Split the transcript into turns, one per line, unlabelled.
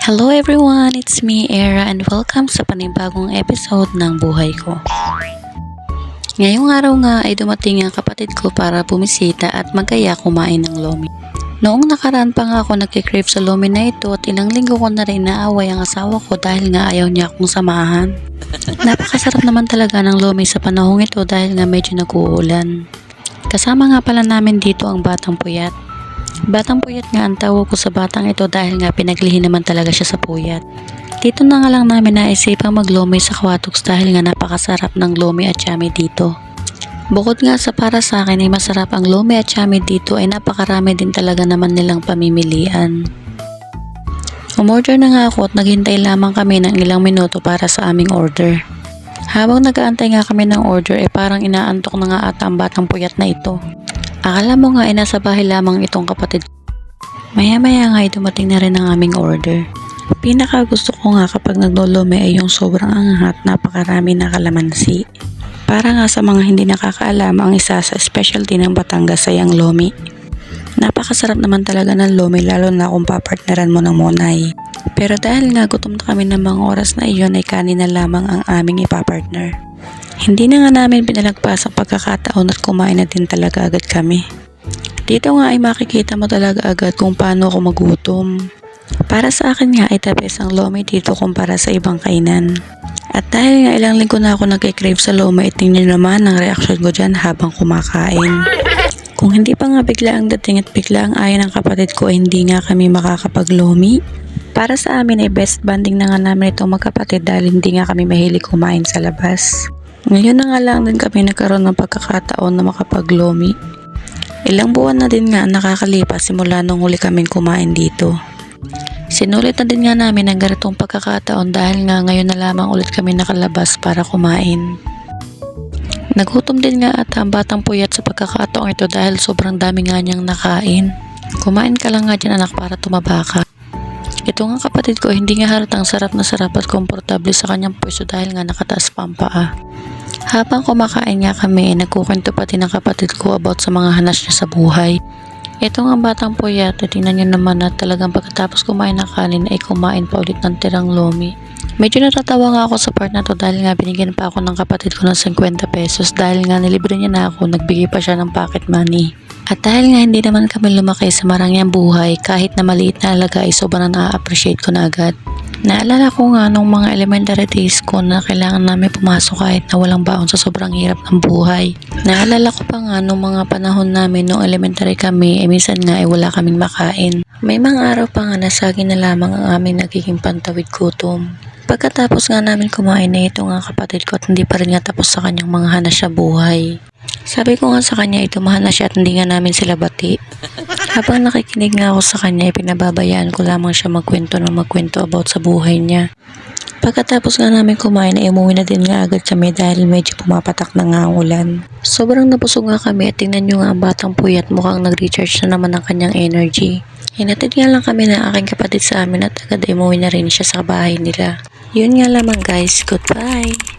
Hello everyone, it's me Era and welcome sa panibagong episode ng buhay ko. Ngayong araw nga ay dumating ang kapatid ko para bumisita at magaya kumain ng lomi. Noong nakaraan pa nga ako nagkikrave sa lomi na ito at ilang linggo ko na rin naaway ang asawa ko dahil nga ayaw niya akong samahan. Napakasarap naman talaga ng lomi sa panahong ito dahil nga medyo nag-uulan. Kasama nga pala namin dito ang batang puyat. Batang puyat nga ang tawag ko sa batang ito dahil nga pinaglihi naman talaga siya sa puyat. Dito na nga lang namin naisipang maglomi sa Quatox dahil nga napakasarap ng lomi at chami dito. Bukod nga sa para sa akin ay masarap ang lomi at chami dito ay napakarami din talaga naman nilang pamimilian. Umorder na nga ako at naghintay lamang kami ng ilang minuto para sa aming order. Habang nag-aantay nga kami ng order ay parang inaantok na nga ata ang batang puyat na ito. Akala mo nga ay nasa bahay lamang itong kapatid. Maya-maya nga ay dumating na rin ang aming order. Pinaka gusto ko nga kapag naglolomi ay yung sobrang angat, napakarami na kalamansi. Para nga sa mga hindi nakakaalam, ang isa sa specialty ng Batangas ay ang lomi. Napakasarap naman talaga ng lomi lalo na kung papartneran mo ng monay. Pero dahil nga gutom na kami ng mga oras na iyon ay kanin na lamang ang aming ipapartner. Hindi na nga namin pinalagpas ang pagkakataon at kumain na din talaga agad kami. Dito nga ay makikita mo talaga agad kung paano ako magutom. Para sa akin nga ay the best ang lomi dito kumpara sa ibang kainan. At dahil nga ilang linggo na ako nagkikrave sa lomi, tingnan naman ang reaksyon ko dyan habang kumakain. Kung hindi pa nga bigla ang dating at bigla ang ayaw ng kapatid ko ay hindi nga kami makakapaglomi. Para sa amin ay best bonding na nga namin itong magkapatid dahil hindi nga kami mahilig kumain sa labas. Ngayon na nga lang din kami nagkaroon ng pagkakataon na makapaglomi. Ilang buwan na din nga nakakalipas simula nung huli kaming kumain dito. Sinulit na din nga namin ang ganitong pagkakataon dahil nga ngayon na lamang ulit kami nakalabas para kumain. Nagutom din nga at ang batang puyat sa pagkakataong ito dahil sobrang dami nga niyang nakain. Kumain ka lang nga dyan anak para tumaba ka. Ito nga kapatid ko hindi nga halatang sarap na sarap at komportable sa kanyang pwesto dahil nga nakataas pa ang paa. Habang kumakain nga kami, nagkukwento pati ng kapatid ko about sa mga hanas niya sa buhay. Ito nga batang puyat, tingnan niyo naman na talagang pagkatapos kumain ng kanin ay kumain pa ulit ng tirang lomi. Medyo natatawa nga ako sa part na to dahil nga binigyan pa ako ng kapatid ko ng 50 pesos dahil nga nilibre niya na ako, nagbigay pa siya ng pocket money. At dahil nga hindi naman kami lumaki sa marangyang buhay, kahit na maliit na alaga ay sobrang na-appreciate ko na agad. Naalala ko nga nung mga elementary days ko na kailangan namin pumasok kahit na walang baon sa sobrang hirap ng buhay. Naalala ko pa nga nung mga panahon namin nung elementary kami, minsan nga ay wala kaming makain. May mga araw pa nga na saging na lamang ang aming nagiging pantawid gutom. Pagkatapos nga namin kumain na ito nga kapatid ko at hindi pa rin nga tapos sa kanyang mga hanas sa buhay. Sabi ko nga sa kanya ito mahana siya at hindi nga namin sila bati. Habang nakikinig nga ako sa kanya, pinababayaan ko lamang siya magkwento about sa buhay niya. Pagkatapos nga namin kumain ay umuwi na din nga agad kami dahil medyo pumapatak na nga ang ulan. Sobrang nabusog nga kami at tingnan nyo nga ang batang puyat mukhang nag-recharge na naman ang kanyang energy. Hinatid nga lang kami ng aking kapatid sa amin at agad ay umuwi na rin siya sa bahay nila. Yun nga lamang guys, goodbye!